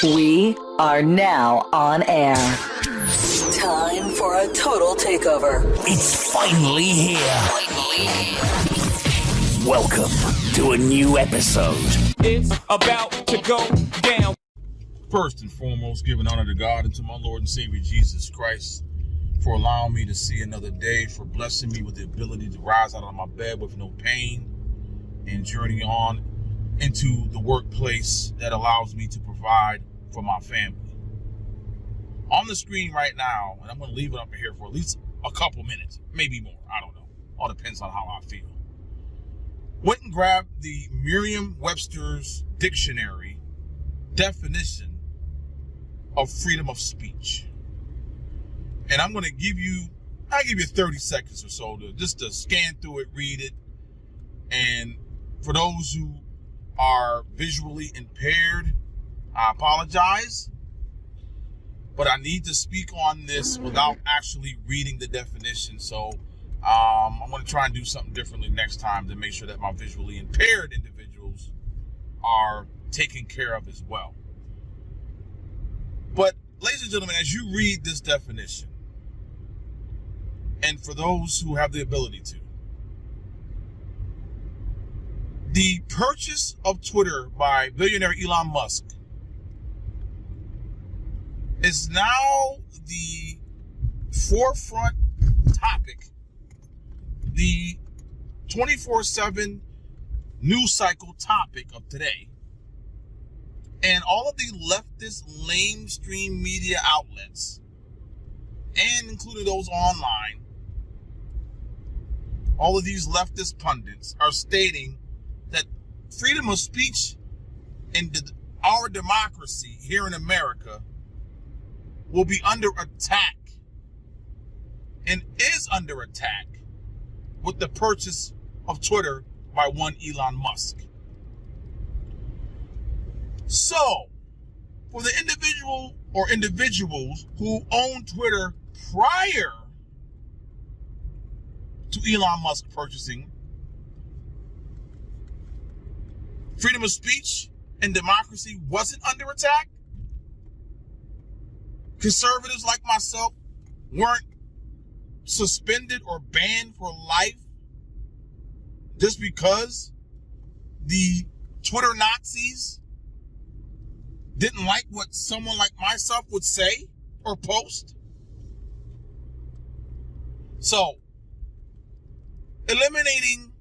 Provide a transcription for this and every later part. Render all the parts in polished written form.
We are now on air. Time for a total takeover. It's finally here. Welcome to a new episode. It's about to go down. First and foremost, giving honor to God and to my Lord and Savior Jesus Christ for allowing me to see another day, for blessing me with the ability to rise out of my bed with no pain and journey on into the workplace that allows me to provide for my family. On the screen right now, and I'm going to leave it up here for at least a couple minutes, maybe more, I don't know. All depends on how I feel. Went and grabbed the Merriam-Webster's dictionary definition of freedom of speech. And I'm going to give you 30 seconds or so to scan through it, read it. And for those who are visually impaired, I apologize, but I need to speak on this without actually reading the definition. So I'm going to try and do something differently next time to make sure that my visually impaired individuals are taken care of as well. But ladies and gentlemen, as you read this definition, and for those who have the ability to, the purchase of Twitter by billionaire Elon Musk is now the forefront topic, the 24/7 news cycle topic of today. And all of the leftist lamestream media outlets, and including those online, all of these leftist pundits are stating that freedom of speech and our democracy here in America will be under attack and is under attack with the purchase of Twitter by one Elon Musk. So, for the individual or individuals who own Twitter prior to Elon Musk purchasing, freedom of speech and democracy wasn't under attack. Conservatives like myself weren't suspended or banned for life just because the Twitter Nazis didn't like what someone like myself would say or post. So, eliminating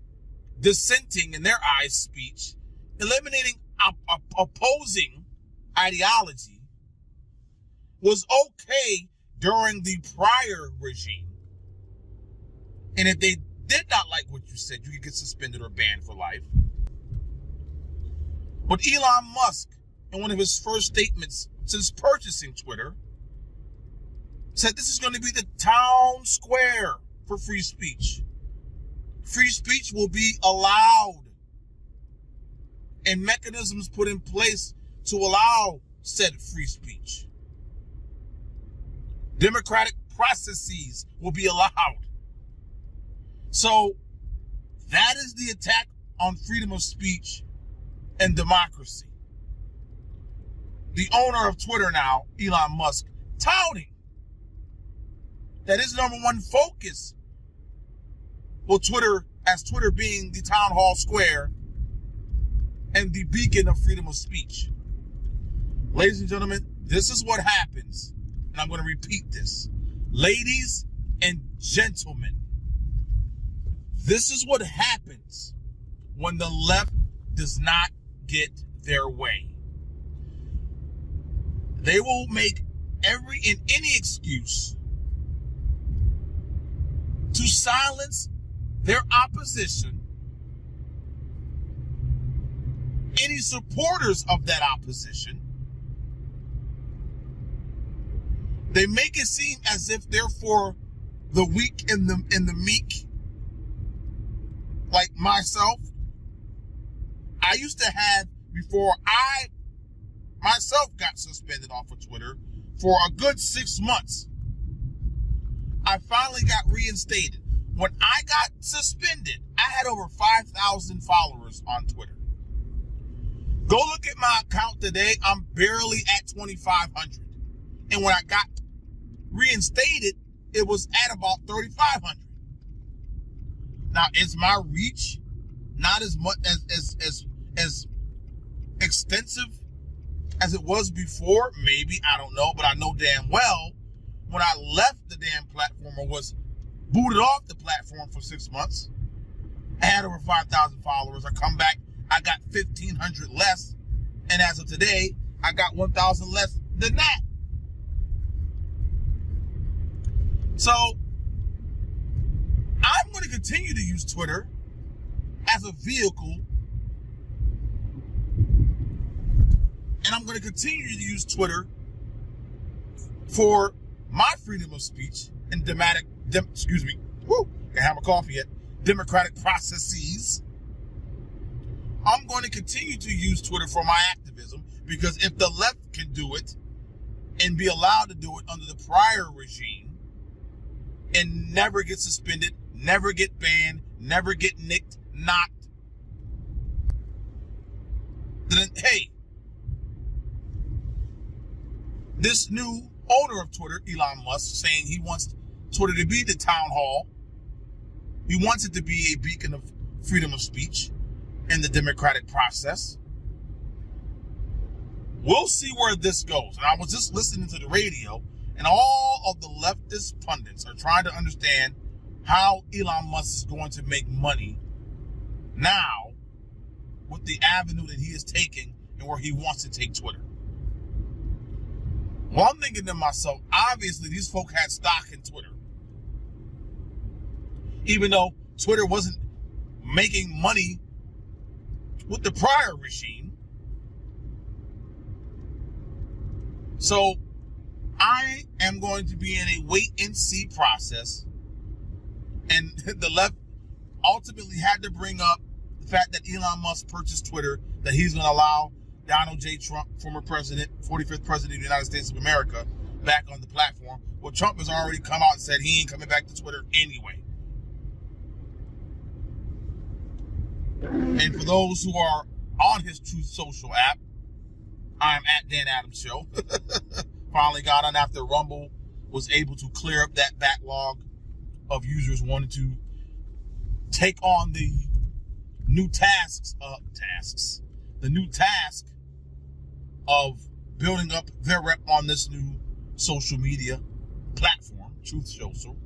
dissenting in their eyes speech, eliminating opposing ideology was okay during the prior regime. And if they did not like what you said, you could get suspended or banned for life. But Elon Musk, in one of his first statements since purchasing Twitter, said this is going to be the town square for free speech. Free speech will be allowed and mechanisms put in place to allow said free speech. Democratic processes will be allowed. So that is the attack on freedom of speech and democracy. The owner of Twitter now, Elon Musk, touting that his number one focus for Twitter, as Twitter being the town hall square and the beacon of freedom of speech. Ladies and gentlemen, this is what happens, and I'm going to repeat this. Ladies and gentlemen, this is what happens when the left does not get their way. They will make any excuse to silence their opposition, any supporters of that opposition. They make it seem as if they're for the weak and the meek, like myself. I used to have, before I myself got suspended off of Twitter for a good 6 months, I finally got reinstated. When I got suspended, I had over 5,000 followers on Twitter. Go look at my account today. I'm barely at 2,500. And when I got reinstated, it was at about 3,500. Now, is my reach not as much as extensive as it was before? Maybe, I don't know, but I know damn well when I left the damn platform or was booted off the platform for 6 months, I had over 5,000 followers. I come back, I got 1,500 less, and as of today, I got 1,000 less than that. So, I'm going to continue to use Twitter as a vehicle, and I'm going to continue to use Twitter for my freedom of speech and can't have my coffee yet, democratic processes. I'm going to continue to use Twitter for my activism, because if the left can do it and be allowed to do it under the prior regime and never get suspended, never get banned, never get knocked, then hey, this new owner of Twitter, Elon Musk, saying he wants Twitter to be the town hall. He wants it to be a beacon of freedom of speech in the democratic process. We'll see where this goes. And I was just listening to the radio, and all of the leftist pundits are trying to understand how Elon Musk is going to make money now with the avenue that he is taking and where he wants to take Twitter. Well, I'm thinking to myself, obviously these folk had stock in Twitter. Even though Twitter wasn't making money with the prior regime. So I am going to be in a wait and see process. And the left ultimately had to bring up the fact that Elon Musk purchased Twitter, that he's going to allow Donald J. Trump, former president, 45th president of the United States of America, back on the platform. Well, Trump has already come out and said he ain't coming back to Twitter anyway. And for those who are on his Truth Social app, I'm at Dan Adams Show. Finally got on after Rumble was able to clear up that backlog of users wanting to take on the new task of building up their rep on this new social media platform, Truth Social.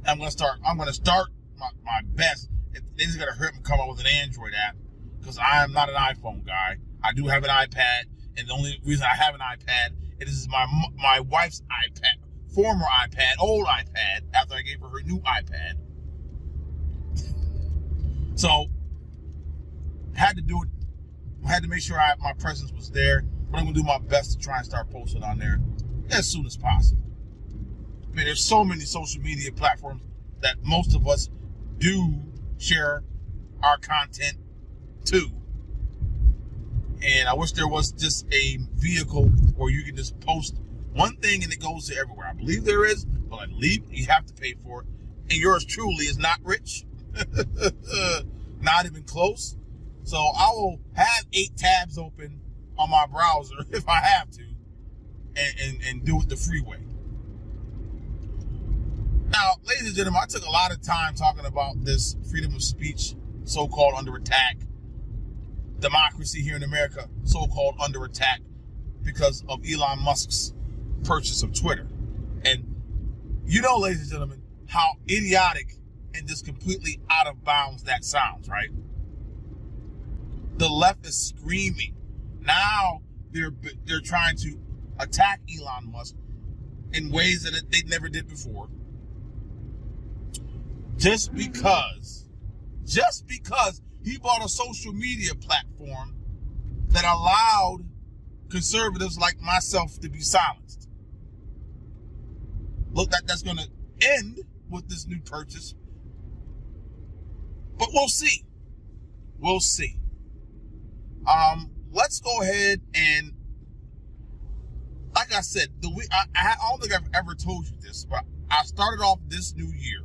I'm gonna start my best. They just gotta hurt me come up with an Android app, because I am not an iPhone guy. I do have an iPad, and the only reason I have an iPad is my wife's iPad, former iPad, old iPad, after I gave her new iPad. So, had to do it. Had to make sure my presence was there, but I'm gonna do my best to try and start posting on there as soon as possible. I mean, there's so many social media platforms that most of us do share our content to. And I wish there was just a vehicle where you can just post one thing and it goes to everywhere. I believe there is, but I believe you have to pay for it. And yours truly is not rich. Not even close. So I will have 8 tabs open on my browser if I have to, and do it the free way. Now, ladies and gentlemen, I took a lot of time talking about this freedom of speech, so-called under attack, democracy here in America, so-called under attack, because of Elon Musk's purchase of Twitter. And you know, ladies and gentlemen, how idiotic and just completely out of bounds that sounds, right? The left is screaming. Now they're trying to attack Elon Musk in ways that they never did before. Just because he bought a social media platform that allowed conservatives like myself to be silenced. Look, that's going to end with this new purchase. But we'll see. We'll see. Let's go ahead and, like I said, I don't think I've ever told you this, but I started off this new year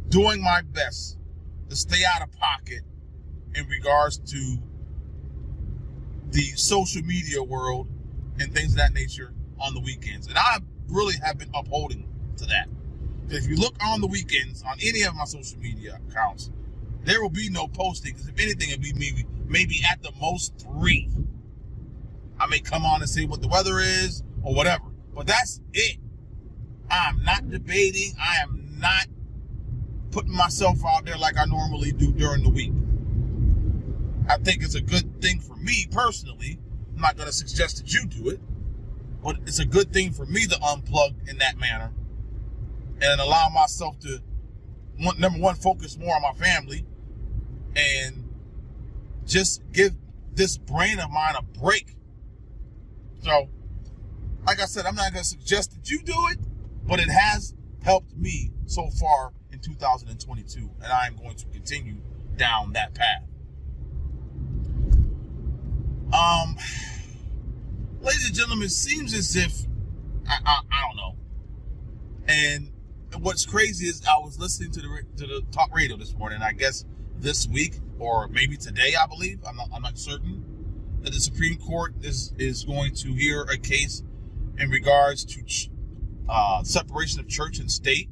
doing my best to stay out of pocket in regards to the social media world and things of that nature on the weekends. And I really have been upholding to that. If you look on the weekends on any of my social media accounts, there will be no postings. If anything, it'll be maybe at the most 3. I may come on and say what the weather is or whatever, but that's it. I'm not debating. I am not putting myself out there like I normally do during the week. I think it's a good thing for me personally. I'm not going to suggest that you do it, but it's a good thing for me to unplug in that manner and allow myself to, number one, focus more on my family and just give this brain of mine a break. So, like I said, I'm not going to suggest that you do it, but it has helped me so far in 2022, and I am going to continue down that path. Ladies and gentlemen, it seems as if I don't know. And what's crazy is I was listening to the talk radio this morning. I guess this week or maybe today, I believe. I'm not certain that the Supreme Court is going to hear a case in regards to separation of church and state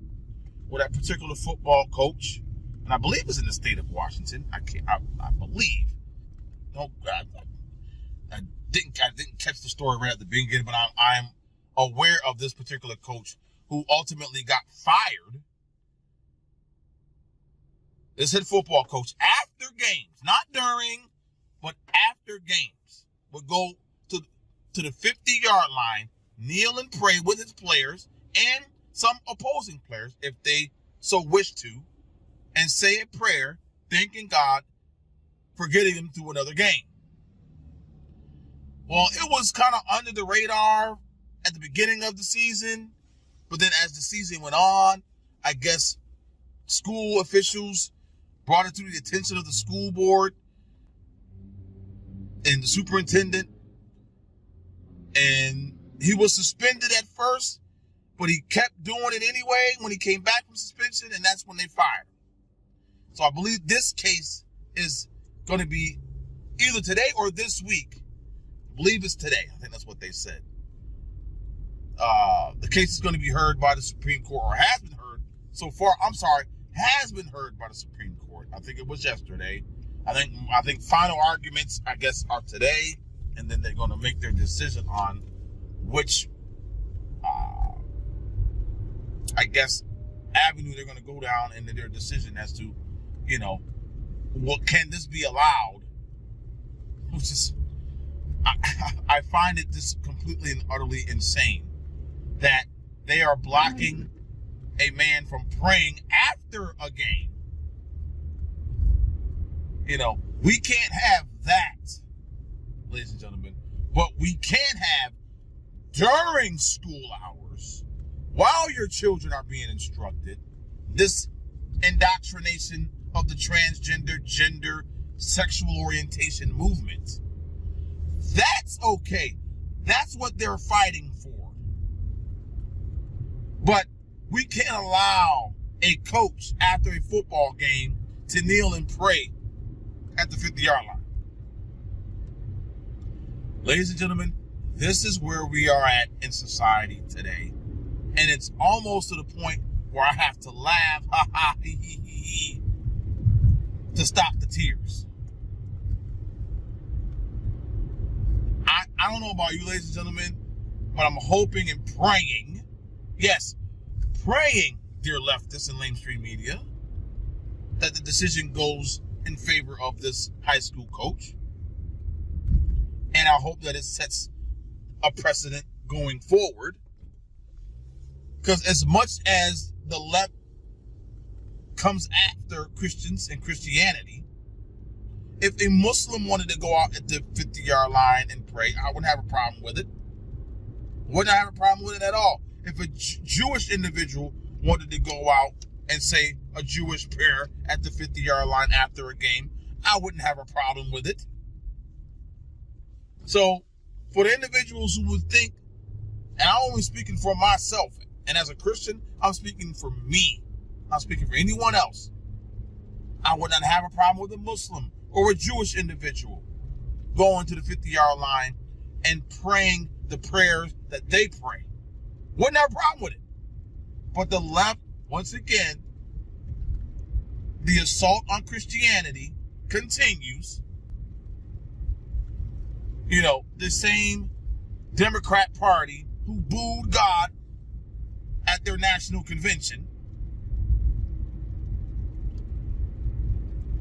with that particular football coach, and I believe it's in the state of Washington. I believe. No, I didn't catch the story right at the beginning, but I'm aware of this particular coach who ultimately got fired. This head football coach, after games, not during, but after games, would go to the 50-yard line, kneel and pray with his players and some opposing players, if they so wish to, and say a prayer, thanking God for getting them through another game. Well, it was kind of under the radar at the beginning of the season, but then as the season went on, I guess school officials brought it to the attention of the school board and the superintendent, and he was suspended at first, but he kept doing it anyway when he came back from suspension, and that's when they fired him. So I believe this case is going to be either today or this week. I believe it's today. I think that's what they said. The case is going to be heard by the Supreme Court, or has been heard so far. Has been heard by the Supreme Court. I think it was yesterday. I think final arguments, I guess, are today, and then they're going to make their decision on which, I guess, avenue they're going to go down in their decision as to, what can this be allowed? Which is, I find it just completely and utterly insane that they are blocking a man from praying after a game. We can't have that, ladies and gentlemen, but we can have during school hours, while your children are being instructed, this indoctrination of the transgender, gender, sexual orientation movement. That's okay. That's what they're fighting for. But we can't allow a coach after a football game to kneel and pray at the 50-yard line. Ladies and gentlemen, this is where we are at in society today. And it's almost to the point where I have to laugh, ha ha, hee hee hee hee, to stop the tears. I don't know about you, ladies and gentlemen, but I'm hoping and praying, yes, praying, dear leftists and lamestream media, that the decision goes in favor of this high school coach. And I hope that it sets a precedent going forward. Because as much as the left comes after Christians and Christianity, if a Muslim wanted to go out at the 50-yard line and pray, I wouldn't have a problem with it. Wouldn't have a problem with it at all. If a Jewish individual wanted to go out and say a Jewish prayer at the 50-yard line after a game, I wouldn't have a problem with it. So, for the individuals who would think, and I'm only speaking for myself, and as a Christian, I'm speaking for me. I'm not speaking for anyone else. I would not have a problem with a Muslim or a Jewish individual going to the 50-yard line and praying the prayers that they pray. Wouldn't have a problem with it. But the left, once again, the assault on Christianity continues. You know, the same Democrat Party who booed God at their national convention.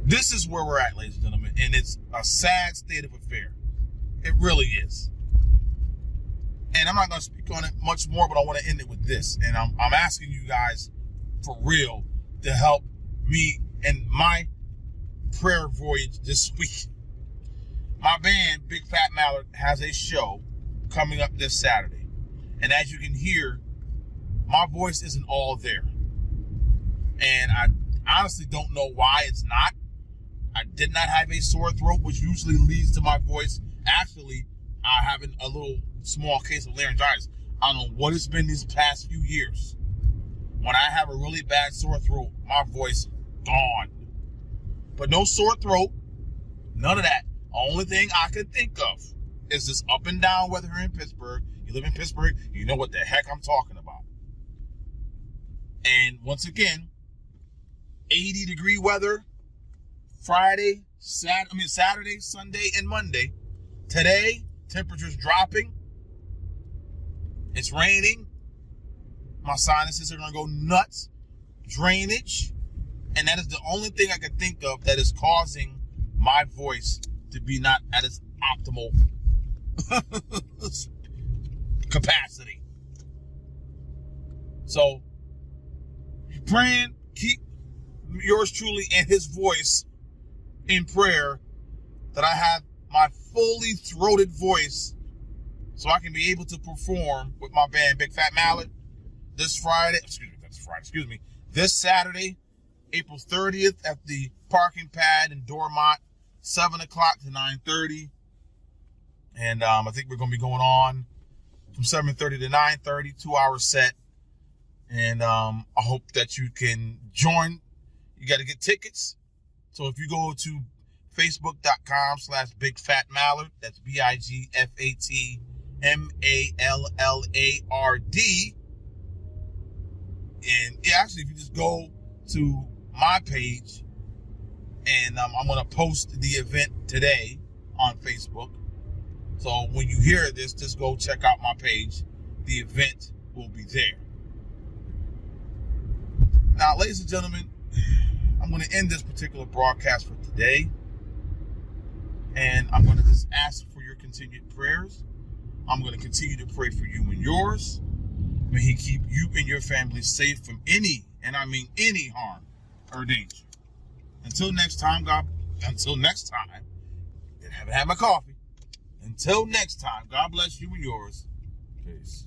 This is where we're at, ladies and gentlemen, and it's a sad state of affair. It really is. And I'm not going to speak on it much more, but I want to end it with this. And I'm asking you guys for real to help me in my prayer voyage this week. My band, Big Fat Mallard, has a show coming up this Saturday. And as you can hear, my voice isn't all there. And I honestly don't know why it's not. I did not have a sore throat, which usually leads to my voice actually having a little small case of laryngitis. I don't know what it's been these past few years. When I have a really bad sore throat, my voice gone. But no sore throat, none of that. Only thing I can think of is this up and down weather here in Pittsburgh. You live in Pittsburgh, you know what the heck I'm talking about. And once again, 80-degree weather Saturday, Sunday, and Monday. Today, temperatures dropping. It's raining. My sinuses are going to go nuts. Drainage. And that is the only thing I can think of that is causing my voice to be not at its optimal capacity. So, praying, keep yours truly and his voice in prayer that I have my fully throated voice so I can be able to perform with my band Big Fat Mallard this Saturday, April 30th at the parking pad in Dormont, 7 o'clock to 9:30. And I think we're going to be going on from 7:30 to 9:30, 2-hour set. And I hope that you can join. You got to get tickets. So if you go to facebook.com/BigFatMallard, that's BigFatMallard. And actually, if you just go to my page, and I'm going to post the event today on Facebook. So when you hear this, just go check out my page. The event will be there. Now, ladies and gentlemen, I'm going to end this particular broadcast for today. And I'm going to just ask for your continued prayers. I'm going to continue to pray for you and yours. May he keep you and your family safe from any, and I mean any, harm or danger. Until next time, haven't had my coffee. Until next time, God bless you and yours. Peace.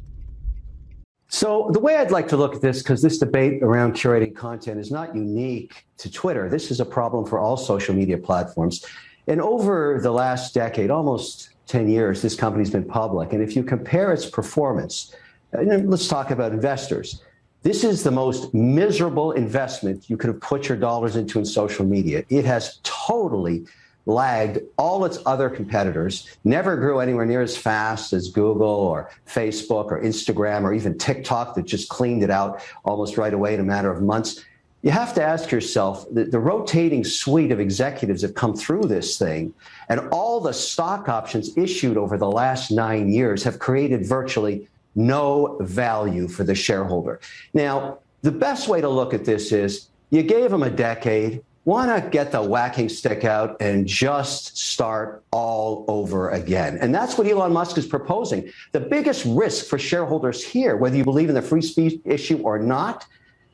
So the way I'd like to look at this, because this debate around curating content is not unique to Twitter. This is a problem for all social media platforms. And over the last decade, almost 10 years, this company's been public. And if you compare its performance, let's talk about investors. This is the most miserable investment you could have put your dollars into in social media. It has totally lagged all its other competitors, never grew anywhere near as fast as Google or Facebook or Instagram or even TikTok that just cleaned it out almost right away in a matter of months. You have to ask yourself, the rotating suite of executives that come through this thing and all the stock options issued over the last 9 years have created virtually no value for the shareholder. Now, the best way to look at this is you gave them a decade. Why not get the whacking stick out and just start all over again? And that's what Elon Musk is proposing. The biggest risk for shareholders here, whether you believe in the free speech issue or not,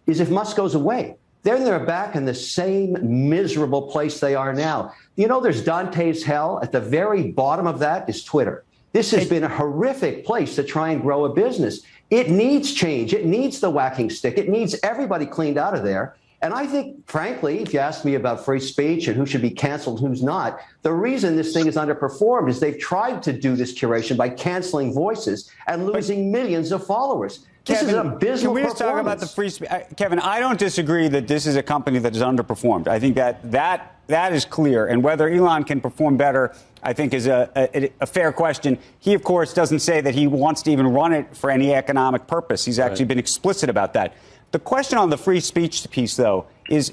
is if Musk goes away. Then they're back in the same miserable place they are now. You know, there's Dante's hell. At the very bottom of that is Twitter. This has been a horrific place to try and grow a business. It needs change. It needs the whacking stick. It needs everybody cleaned out of there. And I think, frankly, if you ask me about free speech and who should be canceled, who's not, the reason this thing is underperformed is they've tried to do this curation by canceling voices and losing millions of followers. This is an abysmal Can we just talk about the free speech? Kevin, I don't disagree that this is a company that has underperformed. I think that is clear. And whether Elon can perform better, I think, is a fair question. He, of course, doesn't say that he wants to even run it for any economic purpose. He's actually been explicit about that. The question on the free speech piece, though, is,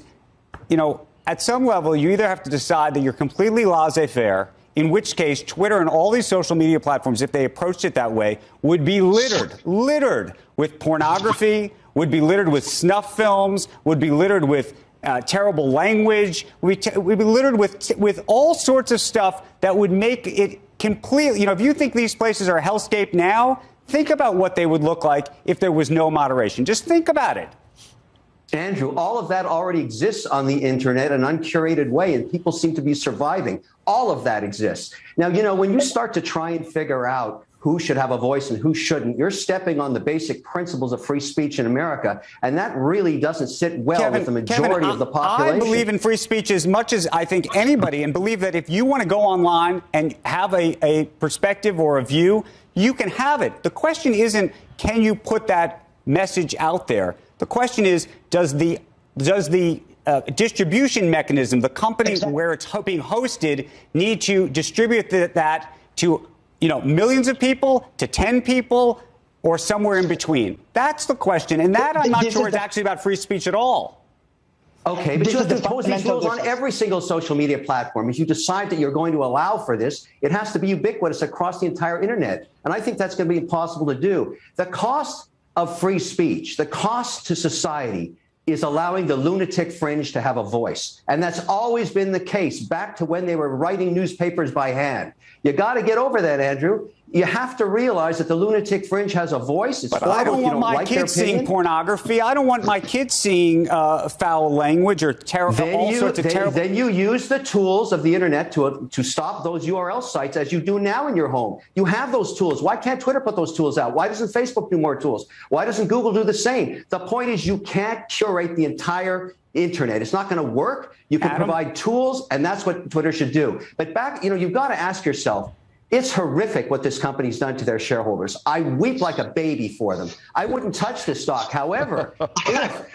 at some level, you either have to decide that you're completely laissez-faire, in which case Twitter and all these social media platforms, if they approached it that way, would be littered with pornography, would be littered with snuff films, would be littered with terrible language, we'd be littered with all sorts of stuff that would make it completely, if you think these places are a hellscape now, think about what they would look like if there was no moderation. Just think about it. Andrew, all of that already exists on the internet in an uncurated way, and people seem to be surviving. All of that exists. Now, when you start to try and figure out who should have a voice and who shouldn't, you're stepping on the basic principles of free speech in America, and that really doesn't sit well with the majority of the population. I believe in free speech as much as I think anybody, and believe that if you want to go online and have a perspective or a view, you can have it. The question isn't, can you put that message out there? The question is, does the distribution mechanism, the company where it's being hosted, need to distribute that to millions of people, to 10 people, or somewhere in between? That's the question, and that I'm not sure is actually about free speech at all. Okay, but you have to impose these rules on every single social media platform. If you decide that you're going to allow for this, it has to be ubiquitous across the entire internet, and I think that's going to be impossible to do. The cost of free speech, the cost to society, is allowing the lunatic fringe to have a voice. And that's always been the case back to when they were writing newspapers by hand. You got to get over that, Andrew. You have to realize that the lunatic fringe has a voice. It's but I don't want my kids seeing pornography. I don't want my kids seeing foul language or all sorts of terrible. Then you use the tools of the internet to stop those URL sites, as you do now in your home. You have those tools. Why can't Twitter put those tools out? Why doesn't Facebook do more tools? Why doesn't Google do the same? The point is, you can't curate the entire internet. It's not going to work. You can provide tools, and that's what Twitter should do. But you've got to ask yourself, it's horrific what this company's done to their shareholders. I weep like a baby for them. I wouldn't touch this stock. However, if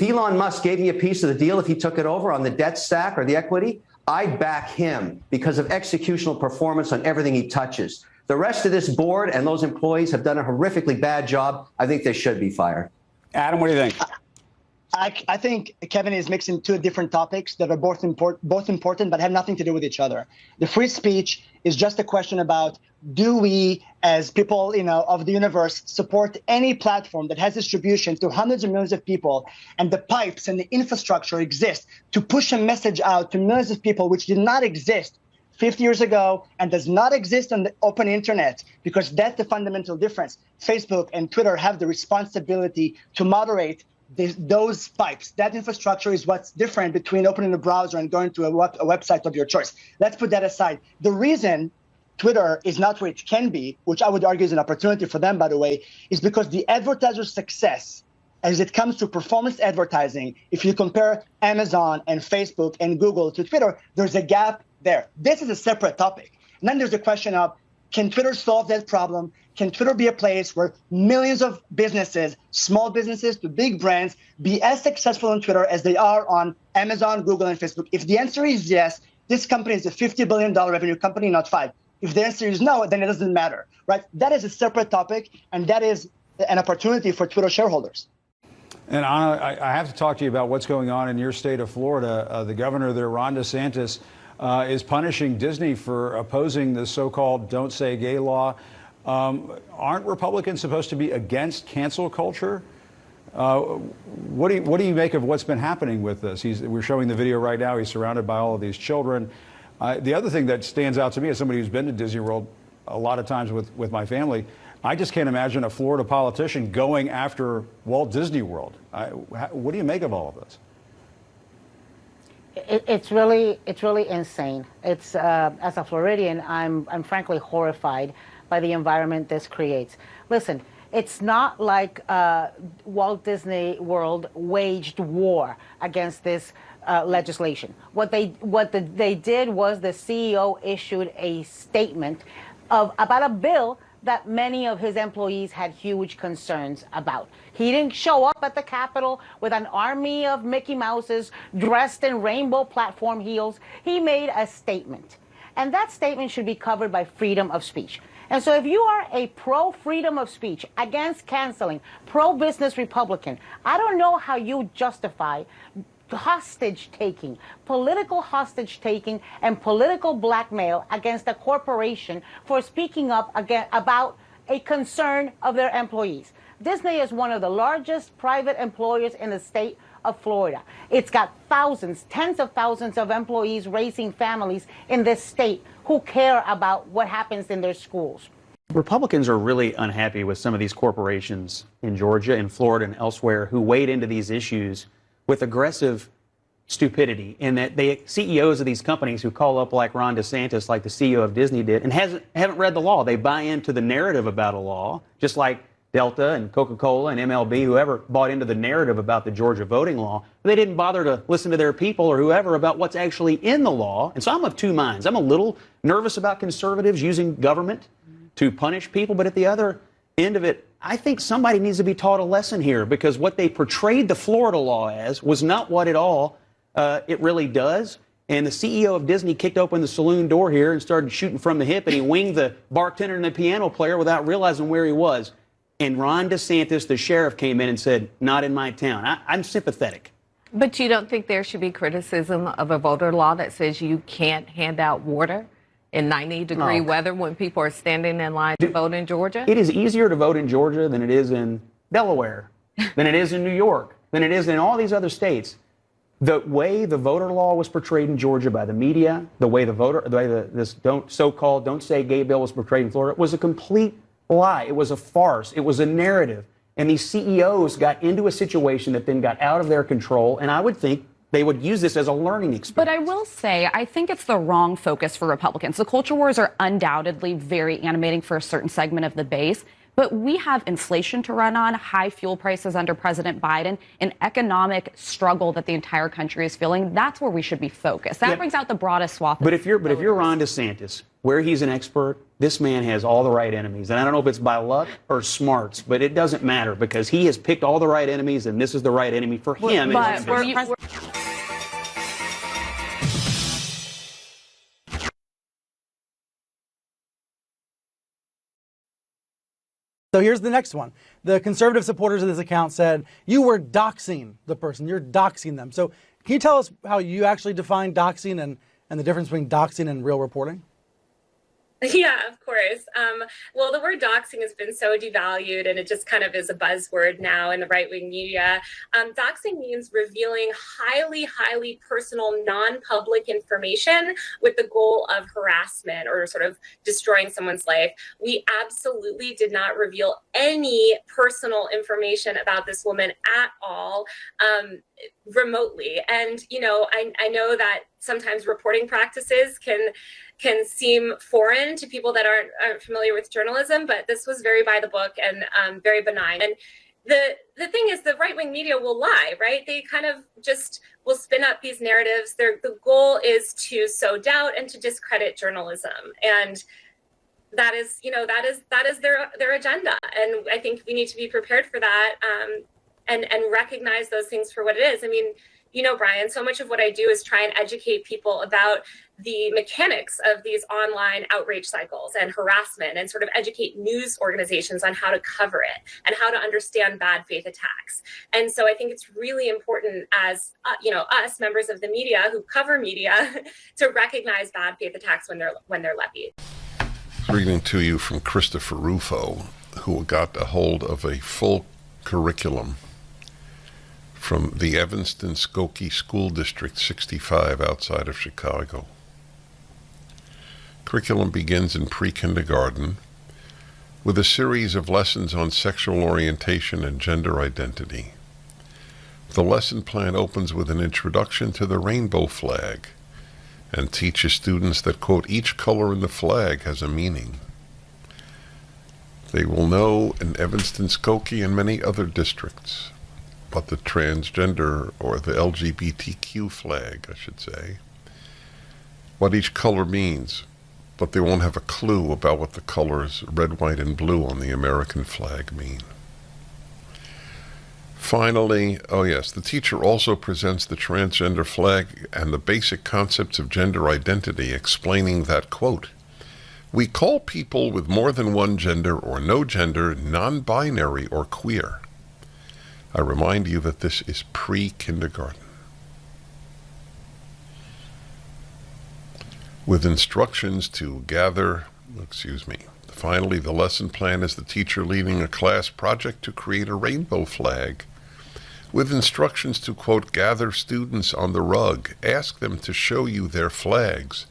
Elon Musk gave me a piece of the deal, if he took it over on the debt stack or the equity, I'd back him because of executional performance on everything he touches. The rest of this board and those employees have done a horrifically bad job. I think they should be fired. Adam, what do you think? I think Kevin is mixing two different topics that are both important but have nothing to do with each other. The free speech is just a question about, do we, as people of the universe, support any platform that has distribution to hundreds of millions of people, and the pipes and the infrastructure exist to push a message out to millions of people which did not exist 50 years ago and does not exist on the open internet, because that's the fundamental difference. Facebook and Twitter have the responsibility to moderate those pipes. That infrastructure is what's different between opening a browser and going to a website of your choice. Let's put that aside. The reason Twitter is not where it can be, which I would argue is an opportunity for them, by the way, is because the advertiser's success, as it comes to performance advertising, if you compare Amazon and Facebook and Google to Twitter, there's a gap there. This is a separate topic. And then there's the question of, can Twitter solve that problem? Can Twitter be a place where millions of businesses, small businesses to big brands, be as successful on Twitter as they are on Amazon, Google, and Facebook? If the answer is yes, this company is a $50 billion revenue company, not $5. If the answer is no, then it doesn't matter, right? That is a separate topic, and that is an opportunity for Twitter shareholders. And Anna, I have to talk to you about what's going on in your state of Florida. The governor there, Ron DeSantis, is punishing Disney for opposing the so-called Don't Say Gay law. Aren't Republicans supposed to be against cancel culture? What do you make of what's been happening with this? We're showing the video right now. He's surrounded by all of these children. The other thing that stands out to me as somebody who's been to Disney World a lot of times with my family, I just can't imagine a Florida politician going after Walt Disney World. What do you make of all of this? It's really insane. It's as a Floridian, I'm frankly horrified by the environment this creates. Listen, it's not like Walt Disney World waged war against this legislation. What they did was the CEO issued a statement about a bill that many of his employees had huge concerns about. He didn't show up at the Capitol with an army of Mickey Mouses dressed in rainbow platform heels. He made a statement. And that statement should be covered by freedom of speech. And so if you are a pro-freedom of speech, against canceling, pro-business Republican, I don't know how you justify hostage taking, political hostage taking, and political blackmail against a corporation for speaking up about a concern of their employees. Disney is one of the largest private employers in the state of Florida. It's got thousands, tens of thousands of employees raising families in this state who care about what happens in their schools. Republicans are really unhappy with some of these corporations in Georgia, in Florida, and elsewhere who wade into these issues with aggressive stupidity, and that the CEOs of these companies who call up like Ron DeSantis, like the CEO of Disney did, and haven't read the law. They buy into the narrative about a law, just like Delta and Coca-Cola and MLB, whoever bought into the narrative about the Georgia voting law. They didn't bother to listen to their people or whoever about what's actually in the law. And so I'm of two minds. I'm a little nervous about conservatives using government to punish people, but at the other end of it, I think somebody needs to be taught a lesson here, because what they portrayed the Florida law as was not what at all it really does. And the CEO of Disney kicked open the saloon door here and started shooting from the hip, and he winged the bartender and the piano player without realizing where he was. And Ron DeSantis, the sheriff, came in and said, not in my town. I'm sympathetic. But you don't think there should be criticism of a voter law that says you can't hand out water in 90-degree weather when people are standing in line to vote in Georgia? It is easier to vote in Georgia than it is in Delaware, than it is in New York, than it is in all these other states. The way the voter law was portrayed in Georgia by the media, the way this so-called Don't Say Gay bill was portrayed in Florida was a complete lie. It was a farce. It was a narrative. And these CEOs got into a situation that then got out of their control, and I would think they would use this as a learning experience. But I will say, I think it's the wrong focus for Republicans. The culture wars are undoubtedly very animating for a certain segment of the base, but we have inflation to run on, high fuel prices under President Biden, an economic struggle that the entire country is feeling. That's where we should be focused. That brings out the broadest swath. But if you're Ron DeSantis, where he's an expert, this man has all the right enemies. And I don't know if it's by luck or smarts, but it doesn't matter, because he has picked all the right enemies, and this is the right enemy for him. So here's the next one. The conservative supporters of this account said, you were doxing the person. You're doxing them. So can you tell us how you actually define doxing and the difference between doxing and real reporting? Yeah, of course. Well, the word doxing has been so devalued, and it just kind of is a buzzword now in the right-wing media. Doxing means revealing highly, highly personal, non-public information with the goal of harassment or sort of destroying someone's life. We absolutely did not reveal any personal information about this woman at all. Remotely. And, you know, I know that sometimes reporting practices can seem foreign to people that aren't familiar with journalism, but this was very by the book and very benign. And the thing is, the right-wing media will lie, right? They kind of just will spin up these narratives. The goal is to sow doubt and to discredit journalism. And that is their agenda. And I think we need to be prepared for that. And recognize those things for what it is. I mean, you know, Brian, so much of what I do is try and educate people about the mechanics of these online outrage cycles and harassment, and sort of educate news organizations on how to cover it and how to understand bad faith attacks. And so I think it's really important as, us members of the media who cover media to recognize bad faith attacks when they're levied. Reading to you from Christopher Rufo, who got a hold of a full curriculum from the Evanston Skokie School District 65 outside of Chicago. Curriculum begins in pre-kindergarten with a series of lessons on sexual orientation and gender identity. The lesson plan opens with an introduction to the rainbow flag and teaches students that, quote, each color in the flag has a meaning. They will know in Evanston, Skokie, and many other districts but the transgender, or the LGBTQ flag, I should say, what each color means. but they won't have a clue about what the colors red, white, and blue on the American flag mean. Finally, oh yes, the teacher also presents the transgender flag and the basic concepts of gender identity, explaining that, quote, "We call people with more than one gender or no gender non-binary or queer." I remind you that this is pre-kindergarten. With instructions to finally, the lesson plan is the teacher leading a class project to create a rainbow flag, with instructions to, quote, "gather students on the rug, ask them to show you their flags,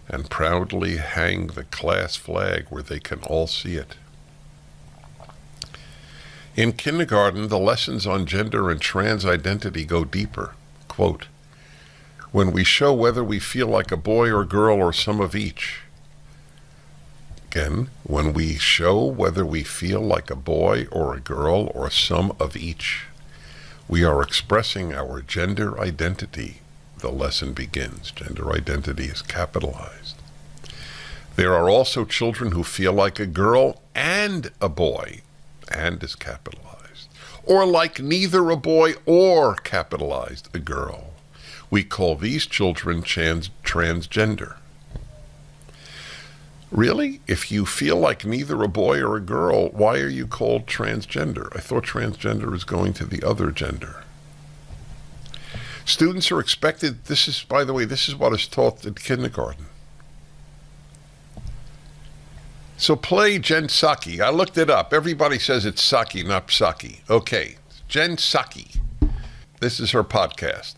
and proudly hang the class flag where they can all see it." In kindergarten, the lessons on gender and trans identity go deeper. Quote, "When we show whether we feel like a boy or girl or some of each." Again, when we show whether we feel like a boy or a girl or some of each, we are expressing our gender identity. The lesson begins. Gender identity is capitalized. There are also children who feel like a girl and a boy, and is capitalized, or like neither a boy or capitalized a girl. We call these children transgender. Really? If you feel like neither a boy or a girl, why are you called transgender? I thought transgender is going to the other gender. Students are expected, by the way, this is what is taught in kindergarten. So play Jen Psaki. I looked it up. Everybody says it's Psaki, not Psaki. Okay, Jen Psaki. This is her podcast.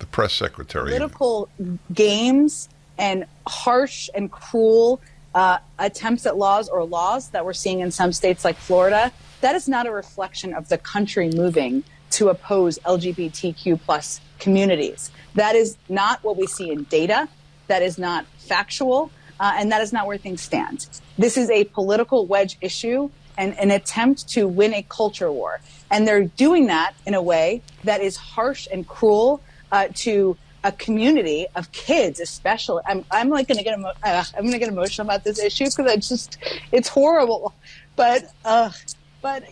The press secretary. Political games and harsh and cruel attempts at laws that we're seeing in some states like Florida, that is not a reflection of the country moving to oppose LGBTQ plus communities. That is not what we see in data. That is not factual. And that is not where things stand. This is a political wedge issue and an attempt to win a culture war. And they're doing that in a way that is harsh and cruel to a community of kids, especially. I'm like going to get emotional about this issue because it's horrible. But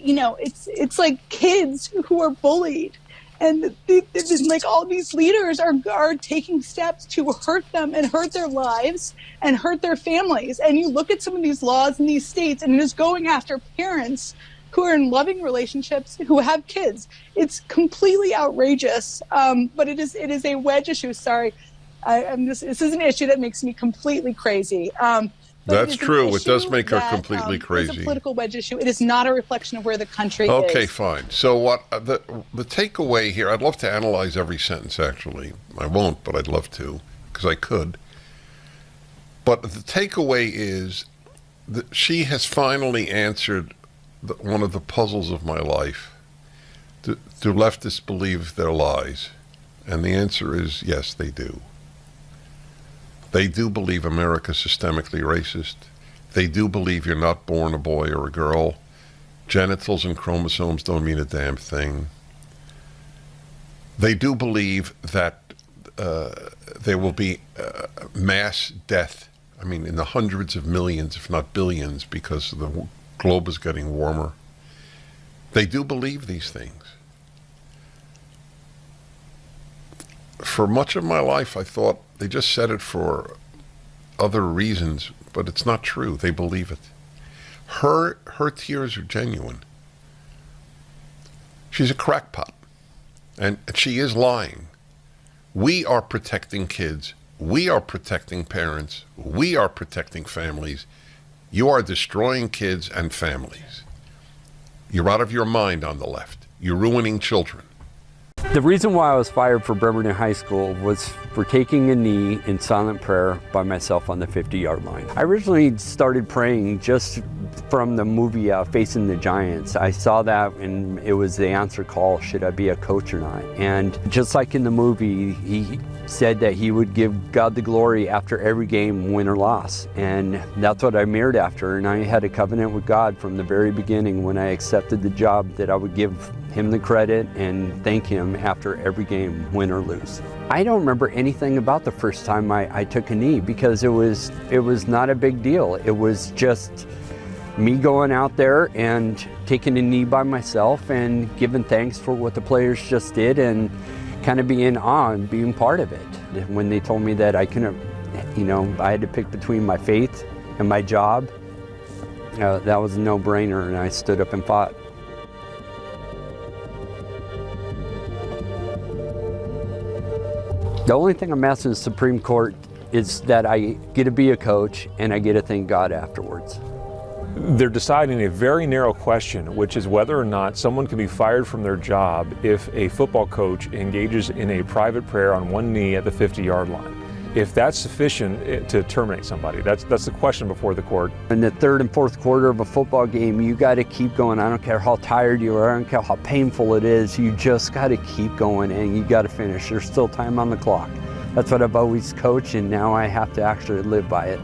you know, it's like kids who are bullied. And like all these leaders are taking steps to hurt them and hurt their lives and hurt their families. And you look at some of these laws in these states, and it is going after parents who are in loving relationships who have kids. It's completely outrageous, but it is a wedge issue. Sorry, this is an issue that makes me completely crazy. That's true. It does make her completely crazy. It's a political wedge issue. It is not a reflection of where the country is. Okay, fine. So what the takeaway here, I'd love to analyze every sentence, actually. I won't, but I'd love to, because I could. But the takeaway is that she has finally answered one of the puzzles of my life. Do leftists believe their lies? And the answer is yes, they do. They do believe America's systemically racist. They do believe you're not born a boy or a girl. Genitals and chromosomes don't mean a damn thing. They do believe that there will be mass death, I mean, in the hundreds of millions, if not billions, because the globe is getting warmer. They do believe these things. For much of my life, I thought they just said it for other reasons, but it's not true. They believe it. Her tears are genuine. She's a crackpot, and she is lying. We are protecting kids. We are protecting parents. We are protecting families. You are destroying kids and families. You're out of your mind on the left. You're ruining children. The reason why I was fired for Bremerton High School was for taking a knee in silent prayer by myself on the 50-yard line. I originally started praying just from the movie Facing the Giants. I saw that and it was the answer call, should I be a coach or not? And just like in the movie, said that he would give God the glory after every game, win or loss. And that's what I mirrored after. And I had a covenant with God from the very beginning when I accepted the job that I would give him the credit and thank him after every game, win or lose. I don't remember anything about the first time I took a knee because it was not a big deal. It was just me going out there and taking a knee by myself and giving thanks for what the players just did and kind of being in awe and being part of it. When they told me that I couldn't, I had to pick between my faith and my job, that was a no-brainer, and I stood up and fought. The only thing I'm asking the Supreme Court is that I get to be a coach and I get to thank God afterwards. They're deciding a very narrow question, which is whether or not someone can be fired from their job if a football coach engages in a private prayer on one knee at the 50-yard line. If that's sufficient to terminate somebody, that's the question before the court. In the third and fourth quarter of a football game, you got to keep going. I don't care how tired you are, I don't care how painful it is, you just got to keep going and you got to finish. There's still time on the clock. That's what I've always coached, and now I have to actually live by it.